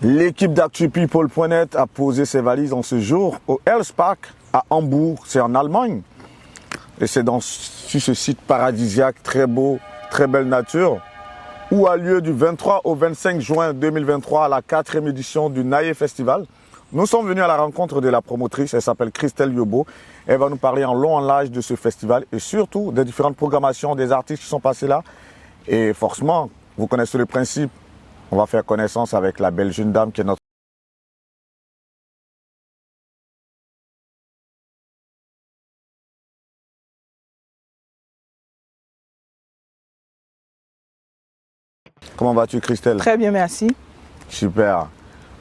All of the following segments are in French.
L'équipe d'ActuPeople.net a posé ses valises en ce jour au Elspark à Hambourg, c'est en Allemagne. Et c'est sur ce site paradisiaque, très beau, très belle nature, où a lieu du 23 au 25 juin 2023 la 4e édition du Naïe Festival. Nous sommes venus à la rencontre de la promotrice, elle s'appelle Christelle Yobo. Elle va nous parler en long en large de ce festival et surtout des différentes programmations des artistes qui sont passés là. Et forcément, vous connaissez le principe. On va faire connaissance avec la belle jeune dame qui est notre... Comment vas-tu, Christelle? Très bien, merci. Super.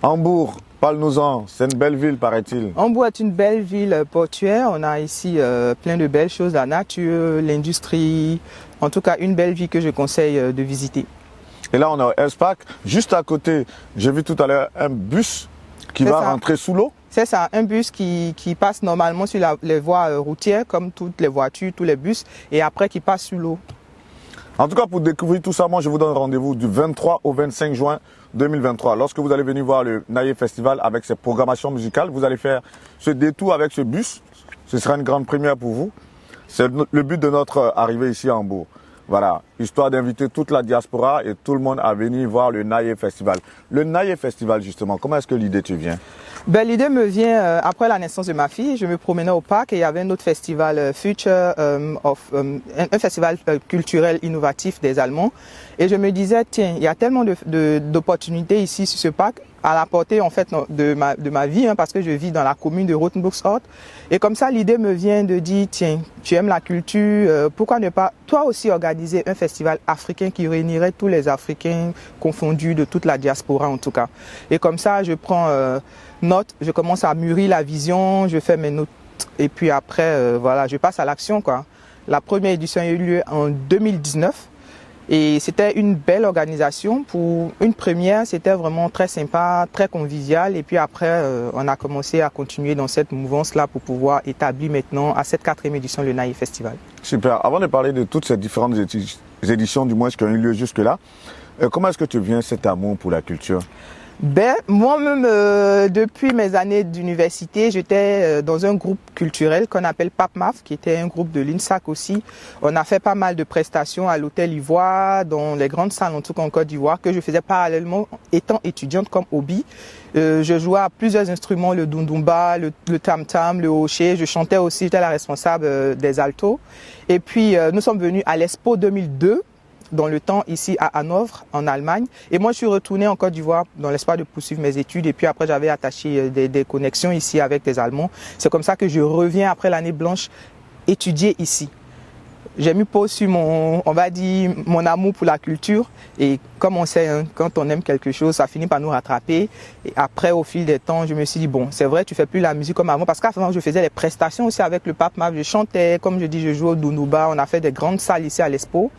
Hambourg, parle-nous-en. C'est une belle ville, paraît-il. Hambourg est une belle ville portuaire. On a ici plein de belles choses, la nature, l'industrie. En tout cas, une belle ville que je conseille de visiter. Et là, on est au Elspark. Juste à côté, j'ai vu tout à l'heure un bus qui va rentrer sous l'eau. C'est ça, un bus qui passe normalement sur les voies routières, comme toutes les voitures, tous les bus, et après qui passe sous l'eau. En tout cas, pour découvrir tout ça, moi, je vous donne rendez-vous du 23 au 25 juin 2023. Lorsque vous allez venir voir le Naïe Festival avec ses programmations musicales, vous allez faire ce détour avec ce bus. Ce sera une grande première pour vous. C'est le but de notre arrivée ici à Hambourg. Voilà, histoire d'inviter toute la diaspora et tout le monde à venir voir le Naïe Festival. Le Naïe Festival, justement, comment est-ce que l'idée te vient? L'idée me vient après la naissance de ma fille. Je me promenais au parc et il y avait un autre festival Future, un festival culturel innovatif des Allemands. Et je me disais, tiens, il y a tellement d'opportunités ici sur ce parc, à la portée en fait de ma vie, parce que je vis dans la commune de Rothenburgsort. Et comme ça, l'idée me vient de dire, tiens, tu aimes la culture, pourquoi ne pas toi aussi organiser un festival africain qui réunirait tous les Africains confondus de toute la diaspora en tout cas. Et comme ça, je prends note, je commence à mûrir la vision, je fais mes notes et puis après, voilà, je passe à l'action quoi. La première édition a eu lieu en 2019. Et c'était une belle organisation. Pour une première, c'était vraiment très sympa, très convivial. Et puis après, on a commencé à continuer dans cette mouvance-là pour pouvoir établir maintenant à cette 4e édition le Naïe Festival. Super. Avant de parler de toutes ces différentes éditions, du moins qui ont eu lieu jusque-là, comment est-ce que tu viens cet amour pour la culture? Moi-même, depuis mes années d'université, j'étais dans un groupe culturel qu'on appelle PAPMAF, qui était un groupe de l'INSAC aussi. On a fait pas mal de prestations à l'Hôtel Ivoire, dans les grandes salles en tout cas en Côte d'Ivoire, que je faisais parallèlement étant étudiante comme hobby. Je jouais à plusieurs instruments, le dundumba, le tam-tam, le hoché. Je chantais aussi, j'étais la responsable des altos. Et puis, nous sommes venus à l'Expo 2002. Dans le temps ici à Hanovre, en Allemagne. Et moi, je suis retourné en Côte d'Ivoire dans l'espoir de poursuivre mes études. Et puis après, j'avais attaché des connexions ici avec des Allemands. C'est comme ça que je reviens après l'année blanche étudier ici. J'ai mis pause sur on va dire, mon amour pour la culture. Et comme on sait, quand on aime quelque chose, ça finit par nous rattraper. Et après, au fil des temps, je me suis dit, bon, c'est vrai, tu fais plus la musique comme avant. Parce qu'avant, je faisais des prestations aussi avec le PAPMAF. Je chantais, comme je dis, je jouais au Dunduba. On a fait des grandes salles ici à l'Expo.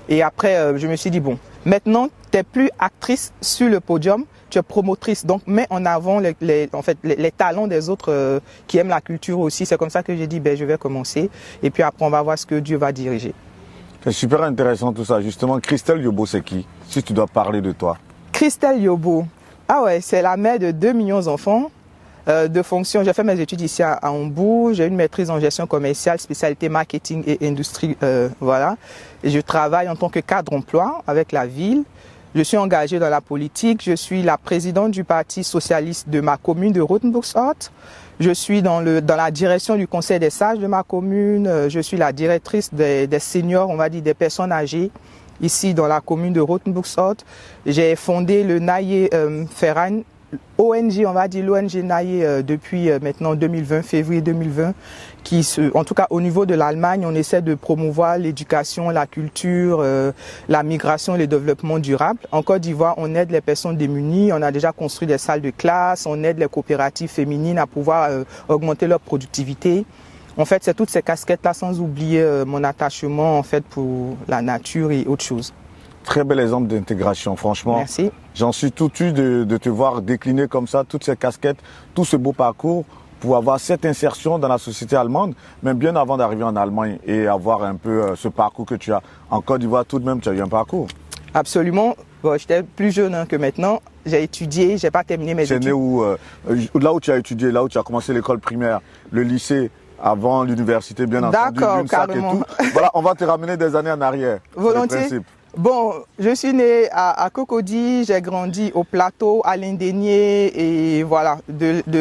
Et après, je me suis dit, bon, maintenant, tu n'es plus actrice sur le podium, tu es promotrice. Donc, mets en avant les talents des autres qui aiment la culture aussi. C'est comme ça que j'ai dit, je vais commencer. Et puis après, on va voir ce que Dieu va diriger. C'est super intéressant tout ça. Justement, Christelle Yobo, c'est qui? Si tu dois parler de toi. Christelle Yobo, ah ouais, c'est la mère de 2 millions d'enfants. De fonction, j'ai fait mes études ici à Hambourg, j'ai une maîtrise en gestion commerciale, spécialité marketing et industrie, voilà. Et je travaille en tant que cadre emploi avec la ville. Je suis engagée dans la politique, je suis la présidente du Parti socialiste de ma commune de Rothenburgsort. Je suis dans la direction du conseil des sages de ma commune, je suis la directrice des seniors, on va dire des personnes âgées ici dans la commune de Rothenburgsort. J'ai fondé le Naïe Verein, ONG, on va dire l'ONG Naïe depuis maintenant 2020, février 2020, qui en tout cas au niveau de l'Allemagne, on essaie de promouvoir l'éducation, la culture, la migration et le développement durable. En Côte d'Ivoire, on aide les personnes démunies, on a déjà construit des salles de classe, on aide les coopératives féminines à pouvoir augmenter leur productivité. En fait, c'est toutes ces casquettes-là, sans oublier mon attachement en fait pour la nature et autre chose. Très bel exemple d'intégration, franchement. Merci. J'en suis tout eu de te voir décliner comme ça toutes ces casquettes, tout ce beau parcours pour avoir cette insertion dans la société allemande, même bien avant d'arriver en Allemagne et avoir un peu ce parcours que tu as. En Côte d'Ivoire, tout de même, tu as eu un parcours. Absolument. Bon, j'étais plus jeune que maintenant. j'ai étudié, j'ai pas terminé mes études. C'est né où, là où tu as étudié, là où tu as commencé l'école primaire, le lycée, avant l'université, bien entendu, l'UNSAC et tout. Voilà, on va te ramener des années en arrière. Volontiers. Bon, je suis née à Cocody, j'ai grandi au Plateau, à l'Indénié et voilà.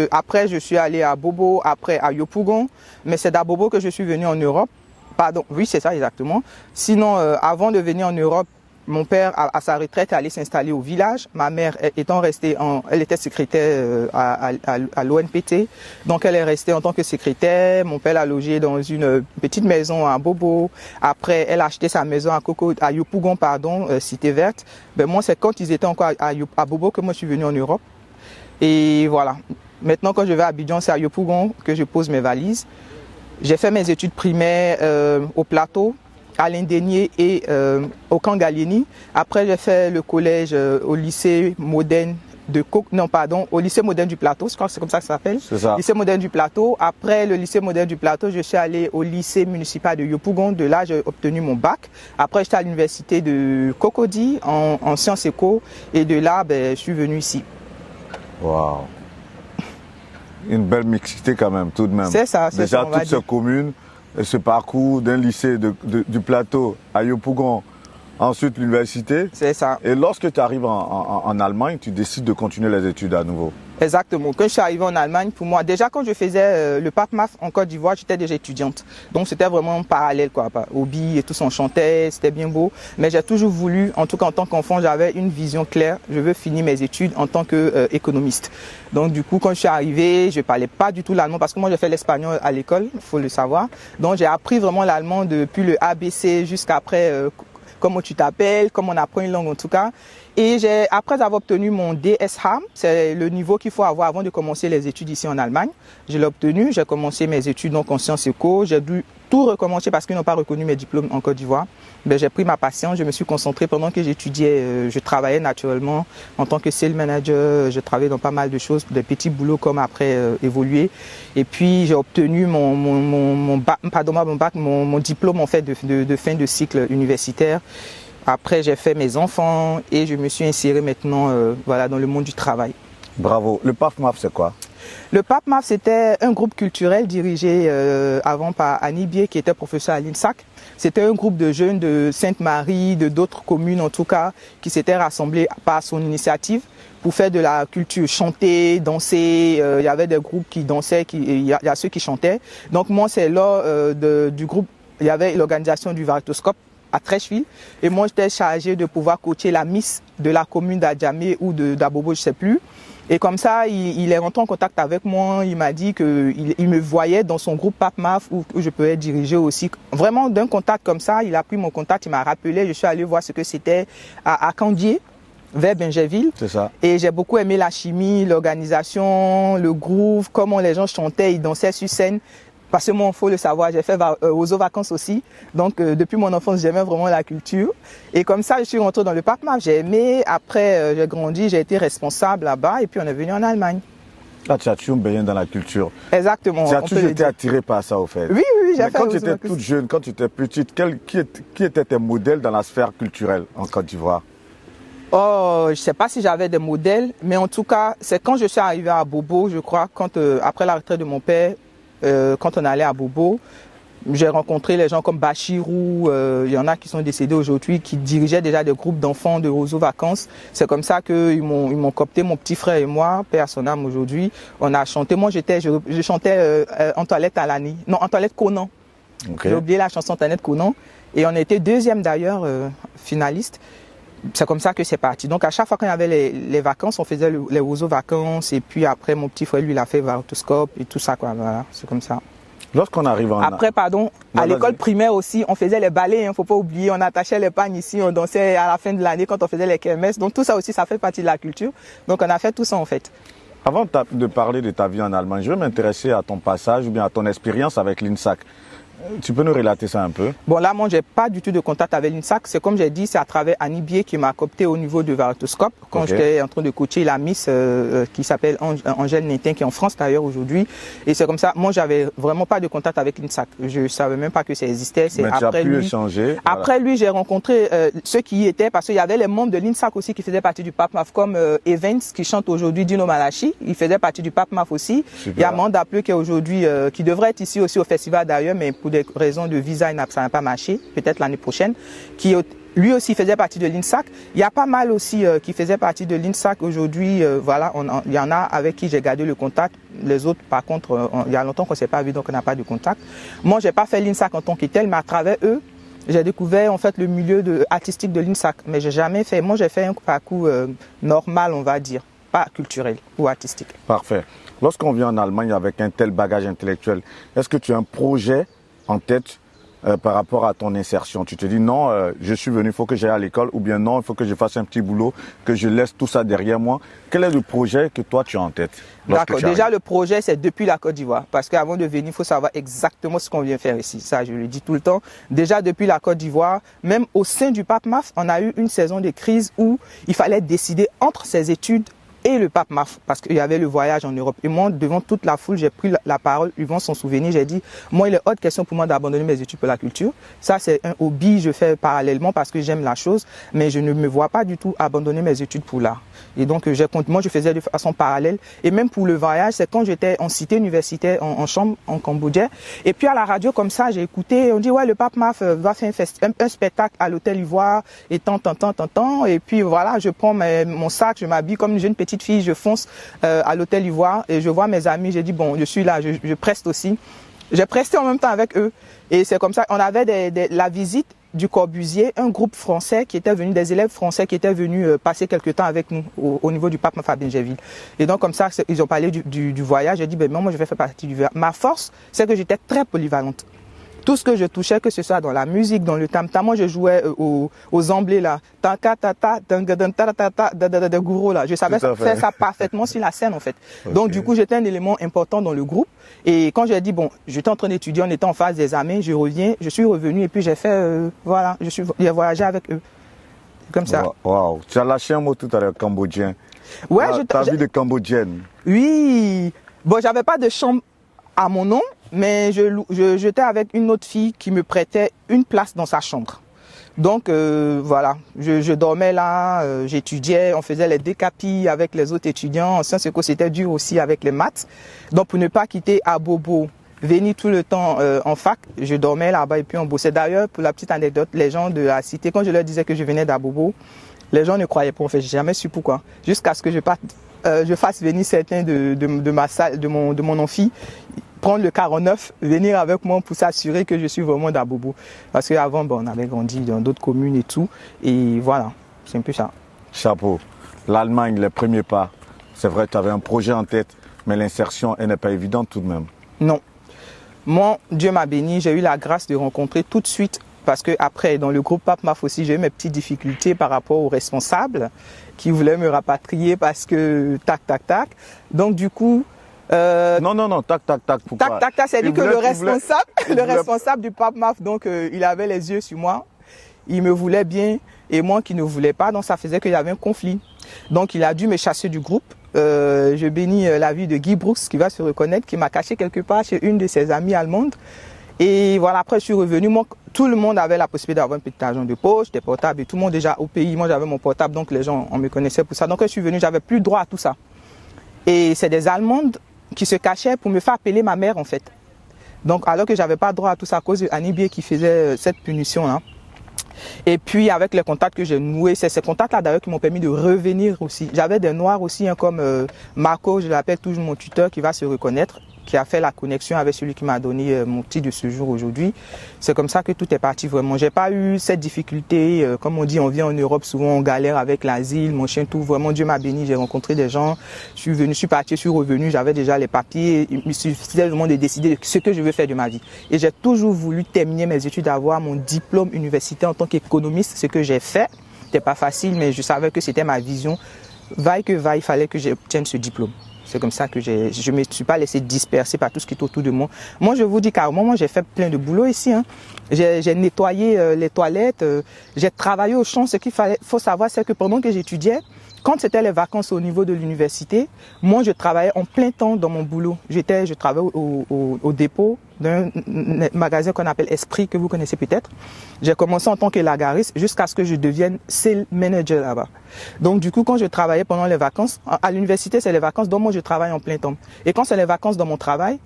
Après, je suis allée à Bobo, après à Yopougon. Mais c'est d'à Bobo que je suis venue en Europe. Pardon, oui, c'est ça exactement. Sinon, avant de venir en Europe, mon père, à sa retraite, est allé s'installer au village. Ma mère étant restée, elle était secrétaire à l'ONPT. Donc, elle est restée en tant que secrétaire. Mon père l'a logé dans une petite maison à Bobo. Après, elle a acheté sa maison à Yopougon, Cité Verte. Ben, moi, c'est quand ils étaient encore à Bobo que moi, je suis venue en Europe. Et voilà. Maintenant, quand je vais à Abidjan, c'est à Yopougon que je pose mes valises. J'ai fait mes études primaires au Plateau, à l'Indénié et au Kangalieni. Après, j'ai fait le collège au lycée moderne au lycée moderne du Plateau, je crois que c'est comme ça que ça s'appelle. C'est ça. Lycée moderne du Plateau. Après le lycée moderne du Plateau, je suis allé au lycée municipal de Yopougon. De là, j'ai obtenu mon bac. Après, j'étais à l'université de Cocody en sciences éco. Et de là, ben, je suis venu ici. Waouh. Une belle mixité quand même, tout de même. C'est ça. Déjà, toutes ces communes, ce parcours d'un lycée du Plateau à Yopougon, ensuite l'université. C'est ça. Et lorsque tu arrives en Allemagne, tu décides de continuer les études à nouveau. Exactement. Quand je suis arrivée en Allemagne, pour moi, déjà quand je faisais le PAPMAF en Côte d'Ivoire, j'étais déjà étudiante. Donc c'était vraiment parallèle, quoi. Hobby et tout, on chantait, c'était bien beau. Mais j'ai toujours voulu, en tout cas en tant qu'enfant, j'avais une vision claire. Je veux finir mes études en tant qu'économiste. Donc du coup, quand je suis arrivée, je parlais pas du tout l'allemand parce que moi j'ai fait l'espagnol à l'école, il faut le savoir. Donc j'ai appris vraiment l'allemand depuis le ABC jusqu'après comment tu t'appelles, comment on apprend une langue en tout cas. Et après avoir obtenu mon DSH, c'est le niveau qu'il faut avoir avant de commencer les études ici en Allemagne. Je l'ai obtenu, j'ai commencé mes études donc en sciences éco. J'ai dû tout recommencer parce qu'ils n'ont pas reconnu mes diplômes en Côte d'Ivoire. Ben, j'ai pris ma patience, je me suis concentrée pendant que j'étudiais. Je travaillais naturellement en tant que sales manager. Je travaillais dans pas mal de choses, des petits boulots comme après évoluer. Et puis j'ai obtenu mon diplôme en fait de fin de cycle universitaire. Après, j'ai fait mes enfants et je me suis inséré maintenant dans le monde du travail. Bravo. Le PAPMAF, c'est quoi? Le PAPMAF, c'était un groupe culturel dirigé avant par Annie Bier, qui était professeur à l'INSAC. C'était un groupe de jeunes de Sainte-Marie, de d'autres communes en tout cas, qui s'étaient rassemblés par son initiative pour faire de la culture, chanter, danser. Il y avait des groupes qui dansaient, il y a ceux qui chantaient. Donc moi, c'est lors du groupe, il y avait l'organisation du Varitoscope à Trècheville. Et moi, j'étais chargée de pouvoir coacher la Miss de la commune d'Adjamé ou d'Abobo, je ne sais plus. Et comme ça, il est rentré en contact avec moi. Il m'a dit qu'il me voyait dans son groupe PAPMAF où je pouvais diriger aussi. Vraiment, d'un contact comme ça, il a pris mon contact, il m'a rappelé. Je suis allée voir ce que c'était à Candier, vers Benjerville. C'est ça. Et j'ai beaucoup aimé la chimie, l'organisation, le groove, comment les gens chantaient, ils dansaient sur scène. Parce que moi, il faut le savoir, j'ai fait aux vacances aussi. Donc, depuis mon enfance, j'aimais vraiment la culture. Et comme ça, je suis rentrée dans le PAPMAF. J'ai aimé. Après, j'ai grandi, j'ai été responsable là-bas. Et puis, on est venu en Allemagne. Là, tu as toujours baigné dans la culture. Exactement. Tu as toujours été attirée par ça, au fait. Oui, j'ai fait. Quand tu étais toute jeune, quand tu étais petite, qui étaient tes modèles dans la sphère culturelle en Côte d'Ivoire? Oh, je ne sais pas si j'avais des modèles. Mais en tout cas, c'est quand je suis arrivée à Bobo, je crois, après la retraite de mon père, quand on allait à Bobo, j'ai rencontré les gens comme Bachirou, il y en a qui sont décédés aujourd'hui, qui dirigeaient déjà des groupes d'enfants de Roseau Vacances. C'est comme ça qu'ils m'ont coopté, mon petit frère et moi, paix à son âme aujourd'hui. On a chanté, moi je chantais Antoinette Alani, non Antoinette Conan. Okay. J'ai oublié la chanson Antoinette Conan. Et on était deuxième d'ailleurs, finaliste. C'est comme ça que c'est parti. Donc à chaque fois qu'il y avait les vacances, on faisait les Roseau Vacances. Et puis après, mon petit frère, lui, il a fait Varitoscope et tout ça, quoi. Voilà, c'est comme ça. Lorsqu'on arrive à l'école primaire aussi, on faisait les ballets, faut pas oublier. On attachait les pagnes ici, on dansait à la fin de l'année quand on faisait les kermesses. Donc tout ça aussi, ça fait partie de la culture. Donc on a fait tout ça en fait. Avant de parler de ta vie en Allemagne, je vais m'intéresser à ton passage ou bien à ton expérience avec l'INSAC. Tu peux nous relater ça un peu? Bon, là, moi, j'ai pas du tout de contact avec l'INSAC. C'est comme j'ai dit, c'est à travers Annie Bier qui m'a coopté au niveau de Varatoscope. Quand j'étais en train de coacher la Miss qui s'appelle Angèle Nétin, qui est en France d'ailleurs aujourd'hui. Et c'est comme ça. Moi, j'avais vraiment pas de contact avec l'INSAC. Je savais même pas que ça existait. C'est après lui. Échanger. Après lui, j'ai rencontré ceux qui y étaient parce qu'il y avait les membres de l'INSAC aussi qui faisaient partie du PAPMAF, comme Evans qui chante aujourd'hui Dino Malachi. Il faisait partie du PAPMAF aussi. Super. Il y a Manda Pleu qui est aujourd'hui, qui devrait être ici aussi au festival d'ailleurs, mais pour des raisons de visa, ça n'a pas marché, peut-être l'année prochaine, qui lui aussi faisait partie de l'INSAC. Il y a pas mal aussi qui faisaient partie de l'INSAC aujourd'hui. Voilà, il y en a avec qui j'ai gardé le contact. Les autres, par contre, il y a longtemps qu'on ne s'est pas vu, donc on n'a pas de contact. Moi, j'ai pas fait l'INSAC en tant que tel, mais à travers eux, j'ai découvert en fait le milieu artistique de l'INSAC. Mais j'ai jamais fait. Moi, j'ai fait un parcours normal, on va dire, pas culturel ou artistique. Parfait. Lorsqu'on vient en Allemagne avec un tel bagage intellectuel, est-ce que tu as un projet en tête par rapport à ton insertion? Tu te dis non, je suis venu, il faut que j'aille à l'école, ou bien non, il faut que je fasse un petit boulot, que je laisse tout ça derrière moi. Quel est le projet que toi tu as en tête? D'accord, déjà le projet c'est depuis la Côte d'Ivoire, parce qu'avant de venir, il faut savoir exactement ce qu'on vient faire ici. Ça, je le dis tout le temps. Déjà depuis la Côte d'Ivoire, même au sein du PAPMAF, on a eu une saison de crise où il fallait décider entre ses études et le PAPMAF, parce qu'il y avait le voyage en Europe. Et moi, devant toute la foule, j'ai pris la parole, ils vont s'en souvenir, j'ai dit, moi, il est hors de question pour moi d'abandonner mes études pour la culture. Ça, c'est un hobby, je fais parallèlement parce que j'aime la chose, mais je ne me vois pas du tout abandonner mes études pour l'art. Et donc, moi, je faisais de façon parallèle. Et même pour le voyage, c'est quand j'étais en cité universitaire, en chambre, en Cambodge. Et puis, à la radio, comme ça, j'ai écouté, on dit, ouais, le PAPMAF va faire un spectacle à l'Hôtel Ivoire, et tant. Et puis, voilà, je prends mon sac, je m'habille comme une jeune petite fille, je fonce à l'Hôtel Ivoire et je vois mes amis, j'ai dit, bon, je suis là, je preste aussi. J'ai presté en même temps avec eux. Et c'est comme ça, on avait la visite du Corbusier, un groupe français qui était venu, des élèves français qui étaient venus passer quelques temps avec nous au niveau du PAPMAF à Bingerville. Et donc comme ça, ils ont parlé du voyage. J'ai dit, ben moi je vais faire partie du voyage. Ma force, c'est que j'étais très polyvalente. Tout ce que je touchais, que ce soit dans la musique, dans le tam-tam, moi je jouais aux emblées là, de gourou là. Je savais faire ça parfaitement sur la scène en fait. Okay. Donc du coup j'étais un élément important dans le groupe. Et quand j'ai dit bon, j'étais en train d'étudier, on était en phase d'examen, je suis revenu et puis j'ai fait voilà, j'ai voyagé avec eux. Comme ça. Wow. Tu as lâché un mot tout à l'heure, cambodgien. Ouais, ta vie de cambodgienne. Oui. Bon, j'avais pas de chambre à mon nom. Mais j'étais avec une autre fille qui me prêtait une place dans sa chambre. Donc voilà, je dormais là, j'étudiais, on faisait les décapis avec les autres étudiants. En sciences éco, c'était dur aussi avec les maths. Donc pour ne pas quitter Abobo, venir tout le temps en fac, je dormais là-bas et puis on bossait. D'ailleurs, pour la petite anecdote, les gens de la cité, quand je leur disais que je venais d'Abobo, les gens ne croyaient pas. En fait, j'ai jamais su pourquoi. Jusqu'à ce que je fasse venir certains de ma salle, de mon amphi, prendre le 49, venir avec moi pour s'assurer que je suis vraiment d'Abobo. Parce qu'avant, on avait grandi dans d'autres communes et tout. Et voilà, c'est un peu ça. Chapeau. L'Allemagne, les premiers pas. C'est vrai, tu avais un projet en tête, mais l'insertion, elle n'est pas évidente tout de même. Non. Moi, Dieu m'a béni, j'ai eu la grâce de rencontrer tout de suite, parce que après, dans le groupe PAPMAF aussi, j'ai eu mes petites difficultés par rapport aux responsables qui voulaient me rapatrier parce que tac. Donc du coup, non, tac. Pourquoi? Tac, c'est dit que le responsable du PAPMAF, donc il avait les yeux sur moi, il me voulait bien et moi qui ne voulais pas, donc ça faisait qu'il y avait un conflit. Donc il a dû me chasser du groupe. Je bénis la vie de Guy Brooks qui va se reconnaître, qui m'a caché quelque part chez une de ses amies allemandes. Et voilà, après je suis revenu, moi, tout le monde avait la possibilité d'avoir un petit argent de poche, des portables et tout le monde déjà au pays, moi j'avais mon portable, donc les gens, on me connaissait pour ça. Donc quand je suis venu, j'avais plus droit à tout ça. Et c'est des Allemandes qui se cachaient pour me faire appeler ma mère en fait. Donc alors que j'avais pas droit à tout ça à cause d'Annie Bier qui faisait cette punition là. Et puis avec les contacts que j'ai noués, c'est ces contacts là d'ailleurs qui m'ont permis de revenir aussi. J'avais des noirs aussi hein, comme Marco, je l'appelle toujours mon tuteur qui va se reconnaître, qui a fait la connexion avec celui qui m'a donné mon titre de séjour aujourd'hui. C'est comme ça que tout est parti vraiment. J'ai pas eu cette difficulté, comme on dit, on vient en Europe, souvent on galère avec l'asile, mon chien, tout. Vraiment, Dieu m'a béni, j'ai rencontré des gens, je suis venu, je suis parti, je suis revenu, j'avais déjà les papiers, il me suffisait vraiment de décider de ce que je veux faire de ma vie. Et j'ai toujours voulu terminer mes études, avoir mon diplôme universitaire en tant qu'économiste, ce que j'ai fait. C'était pas facile, mais je savais que c'était ma vision. Vaille que vaille, il fallait que j'obtienne ce diplôme. C'est comme ça que je me suis pas laissé disperser par tout ce qui est autour de moi. Moi, je vous dis carrément, moi, j'ai fait plein de boulot ici. Hein. J'ai nettoyé les toilettes, j'ai travaillé au champ. Ce qu'il faut savoir, c'est que pendant que j'étudiais, quand c'était les vacances au niveau de l'université, moi, je travaillais en plein temps dans mon boulot. Je travaillais au dépôt d'un magasin qu'on appelle Esprit, que vous connaissez peut-être. J'ai commencé en tant que lagariste jusqu'à ce que je devienne sales manager là-bas. Donc, du coup, quand je travaillais pendant les vacances, à l'université, c'est les vacances, donc moi, je travaille en plein temps. Et quand c'est les vacances dans mon travail,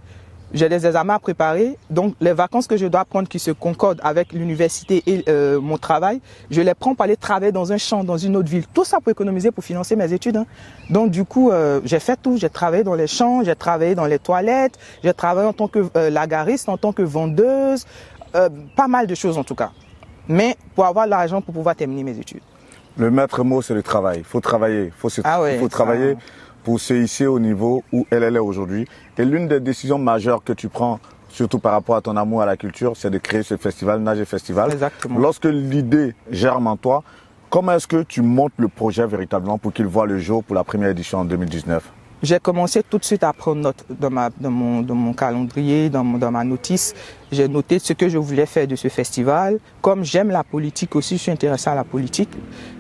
j'ai des examens à préparer, donc les vacances que je dois prendre qui se concordent avec l'université et mon travail, je les prends pour aller travailler dans un champ, dans une autre ville. Tout ça pour économiser, pour financer mes études. Hein. Donc du coup, j'ai fait tout. J'ai travaillé dans les champs, j'ai travaillé dans les toilettes, j'ai travaillé en tant que lagariste, en tant que vendeuse, pas mal de choses en tout cas. Mais pour avoir l'argent pour pouvoir terminer mes études. Le maître mot, c'est le travail. Il faut travailler. Il faut travailler pour se hisser au niveau où elle est aujourd'hui. Et l'une des décisions majeures que tu prends, surtout par rapport à ton amour à la culture, c'est de créer ce festival, Nager Festival. Exactement. Lorsque l'idée germe en toi, comment est-ce que tu montes le projet véritablement pour qu'il voit le jour pour la première édition en 2019 ? J'ai commencé tout de suite à prendre note dans mon calendrier, dans ma notice. J'ai noté ce que je voulais faire de ce festival. Comme j'aime la politique aussi, je suis intéressé à la politique.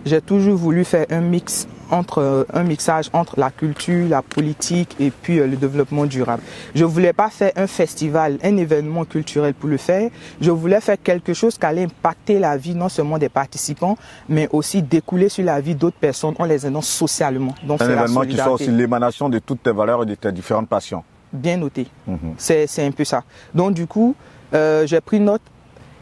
J'ai toujours voulu faire un mixage entre la culture, la politique et puis le développement durable. Je voulais pas faire un festival, un événement culturel pour le faire. Je voulais faire quelque chose qui allait impacter la vie non seulement des participants, mais aussi découler sur la vie d'autres personnes en les aidant socialement. Donc un événement qui soit aussi l'émanation de toutes tes valeurs et de tes différentes passions. Bien noté. C'est un peu ça. Donc du coup, j'ai pris note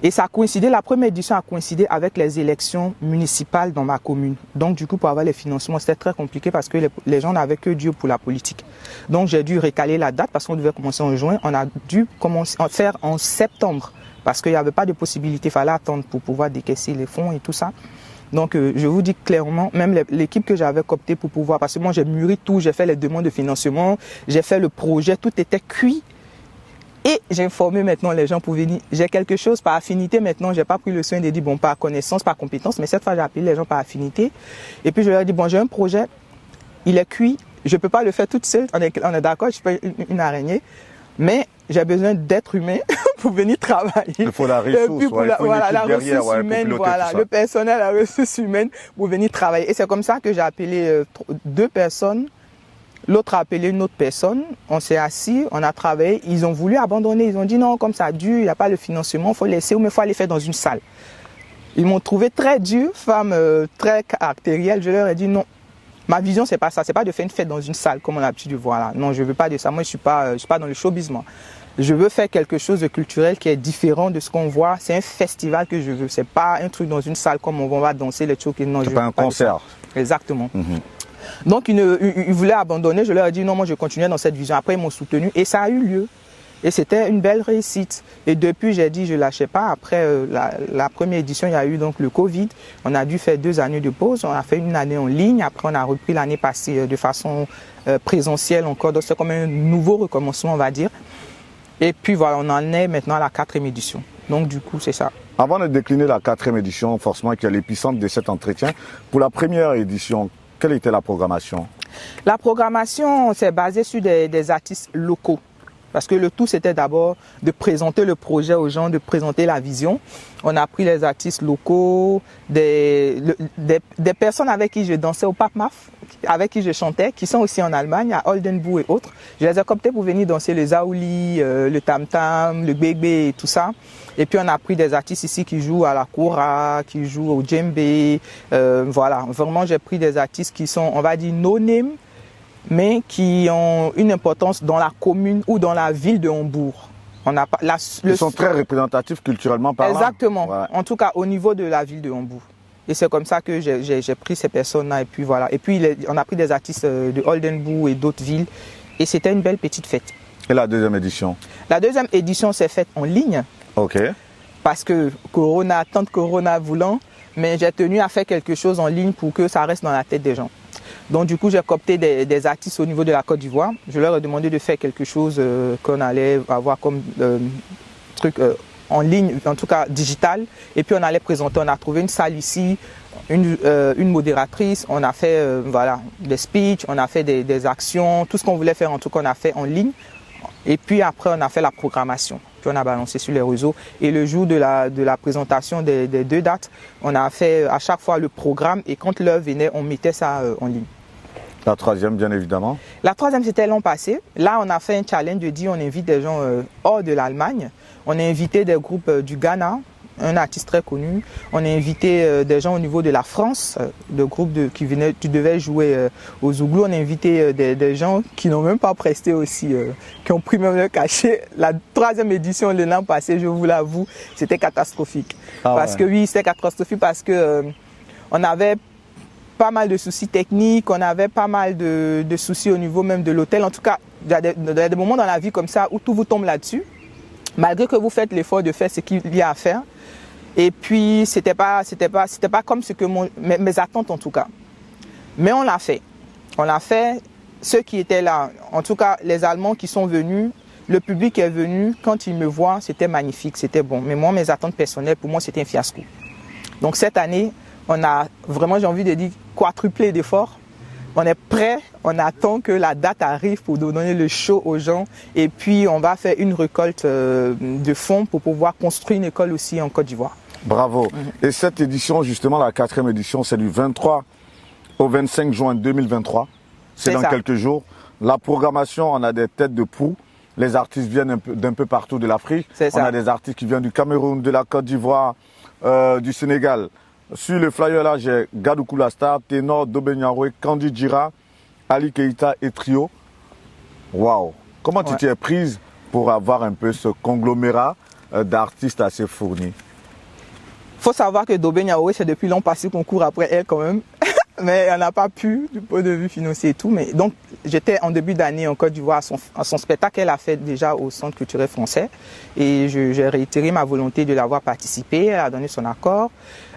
et ça a coïncidé, la première édition a coïncidé avec les élections municipales dans ma commune. Donc du coup, pour avoir les financements, c'était très compliqué parce que les gens n'avaient que Dieu pour la politique. Donc j'ai dû récaler la date parce qu'on devait commencer en juin. On a dû commencer à faire en septembre parce qu'il n'y avait pas de possibilité, il fallait attendre pour pouvoir décaisser les fonds et tout ça. Donc je vous dis clairement, même l'équipe que j'avais cooptée pour pouvoir, parce que moi j'ai mûri tout, j'ai fait les demandes de financement, j'ai fait le projet, tout était cuit. Et j'ai informé maintenant les gens pour venir. J'ai quelque chose par affinité maintenant. J'ai pas pris le soin de dire bon par connaissance, par compétence, mais cette fois j'ai appelé les gens par affinité. Et puis je leur ai dit bon j'ai un projet, il est cuit, je peux pas le faire toute seule. On est d'accord, je suis pas une araignée, mais j'ai besoin d'êtres humains pour venir travailler. Il faut la ressource, la ressource humaine, voilà, le personnel, la ressource humaine pour venir travailler. Et c'est comme ça que j'ai appelé 2 personnes. L'autre a appelé une autre personne, on s'est assis, on a travaillé, ils ont voulu abandonner, ils ont dit non, comme ça dure, il n'y a pas le financement, il faut laisser, mais il faut aller faire dans une salle. Ils m'ont trouvé très dur, femme très caractérielle, je leur ai dit non, ma vision c'est pas ça, c'est pas de faire une fête dans une salle comme on a l'habitude de voir là, non je veux pas de ça, moi je suis pas dans le showbiz moi. Je veux faire quelque chose de culturel qui est différent de ce qu'on voit, c'est un festival que je veux, c'est pas un truc dans une salle comme on va danser les trucs, non. C'est pas un concert. Exactement. Donc ils voulaient abandonner, je leur ai dit non, moi je continuais dans cette vision. Après ils m'ont soutenu et ça a eu lieu. Et c'était une belle réussite. Et depuis j'ai dit je lâchais pas. Après la première édition, il y a eu donc le Covid. On a dû faire 2 années de pause. On a fait une année en ligne. Après on a repris l'année passée de façon présentielle encore. Donc c'est comme un nouveau recommencement on va dire. Et puis voilà, on en est maintenant à la 4e édition. Donc du coup c'est ça. Avant de décliner la 4e édition, forcément qui est l'épicentre de cet entretien, pour la première édition, quelle était la programmation? La programmation s'est basée sur des artistes locaux. Parce que le tout, c'était d'abord de présenter le projet aux gens, de présenter la vision. On a pris les artistes locaux, des personnes avec qui je dansais au Papmaf, avec qui je chantais, qui sont aussi en Allemagne, à Oldenburg et autres. Je les ai cooptés pour venir danser le zaouli, le tam-tam, le gbegbe et tout ça. Et puis on a pris des artistes ici qui jouent à la kora, qui jouent au djembé. Voilà, vraiment j'ai pris des artistes qui sont, on va dire, no-name, mais qui ont une importance dans la commune ou dans la ville de Hambourg. Ils sont très représentatifs culturellement parlant. Exactement, ouais. En tout cas au niveau de la ville de Hambourg. Et c'est comme ça que j'ai pris ces personnes-là et puis voilà. Et puis on a pris des artistes de Oldenburg et d'autres villes et c'était une belle petite fête. Et la 2e édition? La 2e édition s'est faite en ligne. Ok. Parce que Corona, tant de Corona voulant, mais j'ai tenu à faire quelque chose en ligne pour que ça reste dans la tête des gens. Donc du coup, j'ai coopté des artistes au niveau de la Côte d'Ivoire. Je leur ai demandé de faire quelque chose qu'on allait avoir comme truc en ligne, en tout cas digital. Et puis on allait présenter, on a trouvé une salle ici. une modératrice, on a fait voilà, des speeches, on a fait des actions, tout ce qu'on voulait faire en tout cas on a fait en ligne. Et puis après on a fait la programmation, puis on a balancé sur les réseaux. Et le jour de la présentation des 2 dates, on a fait à chaque fois le programme et quand l'heure venait, on mettait ça en ligne. La 3e, bien évidemment. La 3e, c'était l'an passé. Là, on a fait un challenge de dire on invite des gens hors de l'Allemagne. On a invité des groupes du Ghana, un artiste très connu. On a invité des gens au niveau de la France, de groupes qui devaient jouer au Zouglou. On a invité des gens qui n'ont même pas presté aussi, qui ont pris même le cachet. La 3e édition de l'an passé, je vous l'avoue, c'était catastrophique. Parce que oui, c'était catastrophique parce que on avait pas mal de soucis techniques, on avait pas mal de soucis au niveau même de l'hôtel. En tout cas, il y a des moments dans la vie comme ça où tout vous tombe là-dessus. Malgré que vous faites l'effort de faire ce qu'il y a à faire. Et puis, c'était pas comme ce que mes attentes en tout cas. Mais on l'a fait. On l'a fait. Ceux qui étaient là, en tout cas les Allemands qui sont venus, le public est venu, quand ils me voient, c'était magnifique, c'était bon. Mais moi, mes attentes personnelles, pour moi, c'était un fiasco. Donc cette année, on a vraiment, j'ai envie de dire, quadruplé d'efforts. On est prêt, on attend que la date arrive pour donner le show aux gens. Et puis, on va faire une récolte de fonds pour pouvoir construire une école aussi en Côte d'Ivoire. Bravo. Et cette édition, justement, la 4e édition, c'est du 23 au 25 juin 2023. C'est dans quelques jours. La programmation, on a des têtes de proue. Les artistes viennent d'un peu partout de l'Afrique. On a des artistes qui viennent du Cameroun, de la Côte d'Ivoire, du Sénégal. Sur le flyer là, j'ai Gadoukou la Star, Ténor, Dobé Niaroué, Kandi Djira, Ali Keita et Trio. Waouh! Comment tu t'y es prise pour avoir un peu ce conglomérat d'artistes assez fournis? Il faut savoir que Dobé Niaroué, c'est depuis l'an passé qu'on court après elle quand même. Mais on n'a pas pu du point de vue financier et tout. Mais donc, j'étais en début d'année en Côte d'Ivoire à son spectacle qu'elle a fait déjà au Centre culturel français. Et j'ai réitéré ma volonté de l'avoir participé. Elle a donné son accord.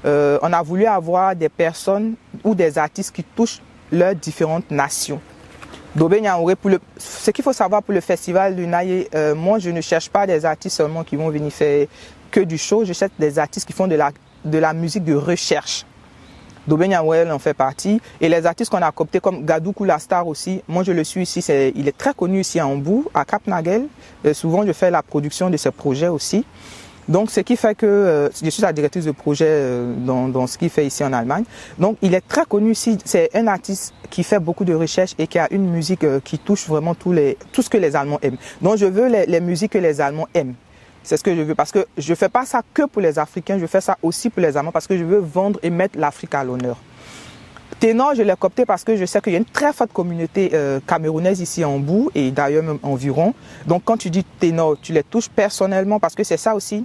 On a voulu avoir des personnes ou des artistes qui touchent leurs différentes nations. Dobé Niaroué, ce qu'il faut savoir pour le festival du Naye, moi je ne cherche pas des artistes seulement qui vont venir faire que du show. Je cherche des artistes qui font de la musique de recherche. Dobé Niaroué en fait partie. Et les artistes qu'on a cooptés comme Gadoukou la Star aussi, moi je le suis ici, il est très connu ici à Hambourg, à Cap Nagel. Souvent je fais la production de ses projets aussi. Donc ce qui fait que je suis la directrice de projet dans ce qu'il fait ici en Allemagne. Donc il est très connu ici, c'est un artiste qui fait beaucoup de recherches et qui a une musique qui touche vraiment tout ce que les Allemands aiment. Donc je veux les musiques que les Allemands aiment. C'est ce que je veux, parce que je ne fais pas ça que pour les Africains, je fais ça aussi pour les Allemands, parce que je veux vendre et mettre l'Afrique à l'honneur. Ténor, je l'ai coopté parce que je sais qu'il y a une très forte communauté camerounaise ici à Hambourg et d'ailleurs même environ. Donc quand tu dis ténor, tu les touches personnellement parce que c'est ça aussi.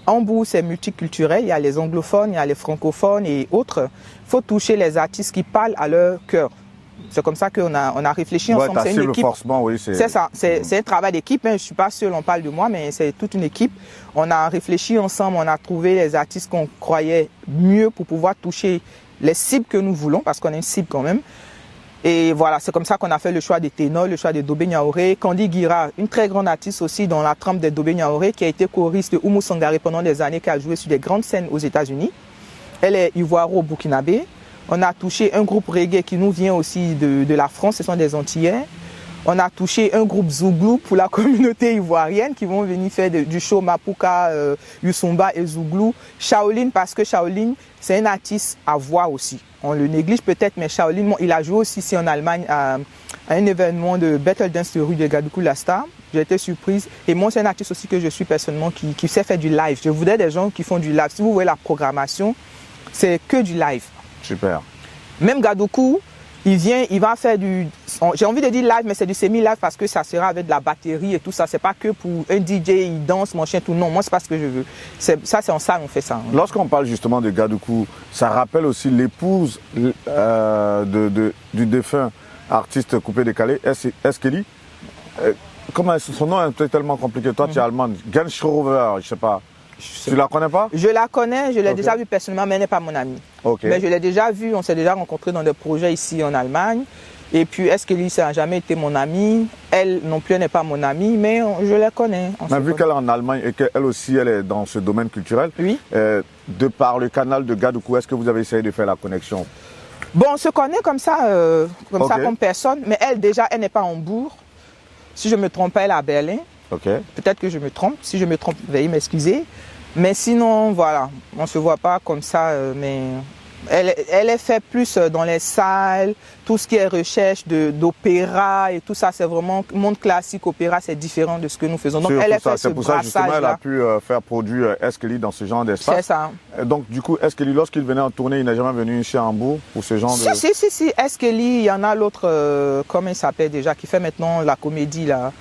Hambourg, c'est multiculturel, il y a les anglophones, il y a les francophones et autres. Il faut toucher les artistes qui parlent à leur cœur. C'est comme ça qu'on a réfléchi ensemble. C'est une équipe. Oui, c'est ça, c'est un travail d'équipe. Hein. Je ne suis pas seul, on parle de moi, mais c'est toute une équipe. On a réfléchi ensemble, on a trouvé les artistes qu'on croyait mieux pour pouvoir toucher les cibles que nous voulons, parce qu'on a une cible quand même. Et voilà, c'est comme ça qu'on a fait le choix des ténors, le choix de Dobé Niaouré. Kandi Djira, une très grande artiste aussi dans la trempe de Dobé Niaouré, qui a été choriste de Oumou Sangaré pendant des années, qui a joué sur des grandes scènes aux États-Unis. Elle est ivoiro-burkinabé. On a touché un groupe reggae qui nous vient aussi de la France, ce sont des Antillais. On a touché un groupe Zouglou pour la communauté ivoirienne qui vont venir faire du show Mapuka, Yusumba et Zouglou. Shaolin, parce que Shaolin, c'est un artiste à voix aussi. On le néglige peut-être, mais Shaolin, il a joué aussi ici en Allemagne à un événement de Battle Dance de rue de Gadoukou la Star. J'ai été surprise. Et moi, c'est un artiste aussi que je suis personnellement qui sait faire du live. Je voudrais des gens qui font du live. Si vous voyez la programmation, c'est que du live. Super. Même Gadoukou, il va faire du... J'ai envie de dire live, mais c'est du semi-live parce que ça sera avec de la batterie et tout ça. C'est pas que pour un DJ, il danse, mon chien, tout. Non, moi, c'est pas ce que je veux. Ça, c'est en salle, on fait ça. Lorsqu'on parle justement de Gadoukou, ça rappelle aussi l'épouse du défunt artiste coupé-décalé, Eskeli. Comment son nom est tellement compliqué. Toi, tu es allemande. Genschrover, je sais pas. Tu la connais pas? Je la connais, je l'ai déjà vue personnellement, mais elle n'est pas mon amie. Mais je l'ai déjà vue, on s'est déjà rencontrés dans des projets ici en Allemagne. Et puis Eskeli, ça n'a jamais été mon amie. Elle non plus, elle n'est pas mon amie, mais je la connais. Mais vu qu'elle est en Allemagne et qu'elle aussi, elle est dans ce domaine culturel, oui. De par le canal de Gadoukou, est-ce que vous avez essayé de faire la connexion? Bon, on se connaît comme ça comme personne, mais elle, déjà, elle n'est pas à Hambourg. Si je me trompe pas, elle est à Berlin. Peut-être que je me trompe. Si je me trompe, veuillez m'excuser. Mais sinon, voilà, on ne se voit pas comme ça, mais elle est fait plus dans les salles, tout ce qui est recherche d'opéra et tout ça, c'est vraiment monde classique, opéra, c'est différent de ce que nous faisons. Donc elle est fait ce brassage-là. C'est pour ça justement elle a pu faire produire Eskeli dans ce genre d'espace. C'est ça. Donc du coup, Eskeli, lorsqu'il venait en tournée, il n'est jamais venu ici à Hambourg pour ce genre de... Si, Eskeli, il y en a l'autre, comment il s'appelle déjà, qui fait maintenant la comédie là.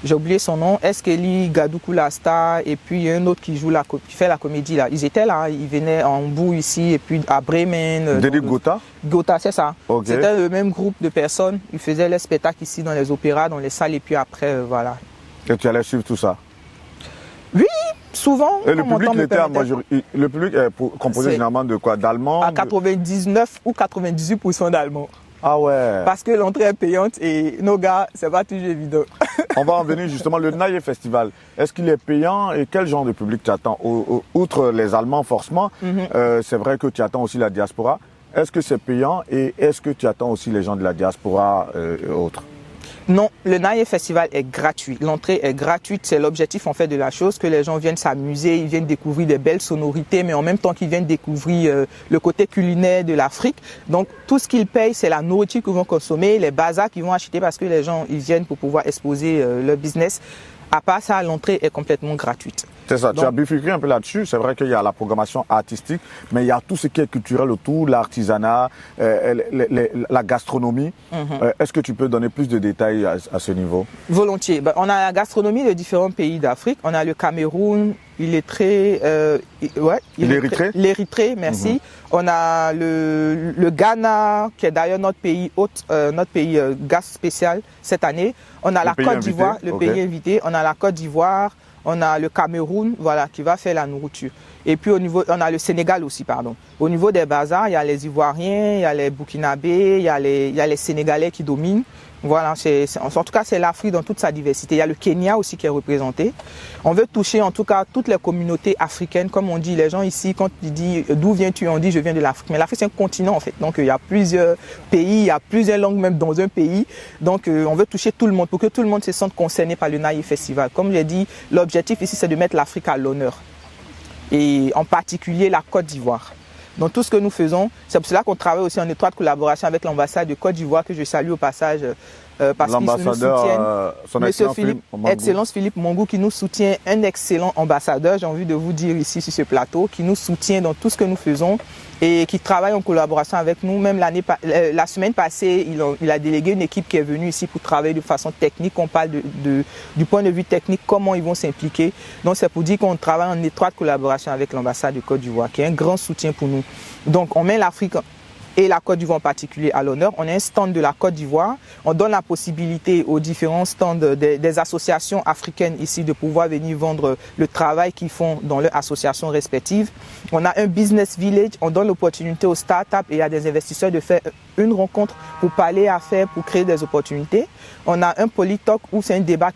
J'ai oublié son nom, Eskeli, Gadoukou la star, et puis il y a un autre qui fait la comédie là. Ils étaient là, ils venaient en Hambourg ici, et puis à Bremen. Dédé Gotha? Gotha, c'est ça. C'était le même groupe de personnes. Ils faisaient les spectacles ici dans les opéras, dans les salles, et puis après, voilà. Et tu allais suivre tout ça? Oui, souvent. Et le public était à majorité. Le public est composé généralement de quoi? D'Allemands? À 99 ou 98% d'Allemands. Ah ouais. Parce que l'entrée est payante et nos gars, c'est pas toujours évident. On va en venir justement, le Naïe Festival. Est-ce qu'il est payant et quel genre de public tu attends? Outre les Allemands, forcément, c'est vrai que tu attends aussi la diaspora. Est-ce que c'est payant et est-ce que tu attends aussi les gens de la diaspora et autres? Non, le Naïe Festival est gratuit. L'entrée est gratuite. C'est l'objectif en fait de la chose, que les gens viennent s'amuser, ils viennent découvrir des belles sonorités, mais en même temps qu'ils viennent découvrir le côté culinaire de l'Afrique. Donc tout ce qu'ils payent, c'est la nourriture qu'ils vont consommer, les bazars qu'ils vont acheter parce que les gens ils viennent pour pouvoir exposer leur business. À part ça, l'entrée est complètement gratuite. C'est ça, tu as bifurqué un peu là-dessus. C'est vrai qu'il y a la programmation artistique, mais il y a tout ce qui est culturel autour, l'artisanat, la gastronomie. Est-ce que tu peux donner plus de détails à ce niveau? Volontiers. On a la gastronomie de différents pays d'Afrique. On a le Cameroun, il est très... L'Érythrée, merci. On a le Ghana, qui est d'ailleurs notre pays gaz spécial cette année. On a la Côte d'Ivoire, le pays invité. On a la Côte d'Ivoire. On a le Cameroun, voilà, qui va faire la nourriture. Et puis on a le Sénégal aussi, pardon. Au niveau des bazars, il y a les Ivoiriens, il y a les Burkinabés, il y a les Sénégalais qui dominent. Voilà, en tout cas, c'est l'Afrique dans toute sa diversité. Il y a le Kenya aussi qui est représenté. On veut toucher en tout cas toutes les communautés africaines. Comme on dit, les gens ici, quand ils disent d'où viens-tu, on dit je viens de l'Afrique. Mais l'Afrique, c'est un continent en fait. Donc il y a plusieurs pays, il y a plusieurs langues même dans un pays. Donc on veut toucher tout le monde pour que tout le monde se sente concerné par le Naïe Festival. Comme j'ai dit, l'objectif ici, c'est de mettre l'Afrique à l'honneur. Et en particulier la Côte d'Ivoire. Dans tout ce que nous faisons, c'est pour cela qu'on travaille aussi en étroite collaboration avec l'ambassade de Côte d'Ivoire, que je salue au passage parce qu'ils nous soutiennent. Excellence Philippe Mongou qui nous soutient, un excellent ambassadeur, j'ai envie de vous dire ici sur ce plateau, qui nous soutient dans tout ce que nous faisons et qui travaille en collaboration avec nous. Même la semaine passée, il a délégué une équipe qui est venue ici pour travailler de façon technique. On parle du point de vue technique, comment ils vont s'impliquer. Donc c'est pour dire qu'on travaille en étroite collaboration avec l'ambassade de Côte d'Ivoire, qui est un grand soutien pour nous. Donc on met l'Afrique et la Côte d'Ivoire en particulier à l'honneur. On a un stand de la Côte d'Ivoire. On donne la possibilité aux différents stands des associations africaines ici de pouvoir venir vendre le travail qu'ils font dans leurs associations respectives. On a un business village. On donne l'opportunité aux startups et à des investisseurs de faire une rencontre pour parler affaires, pour créer des opportunités. On a un Politalk où c'est un débat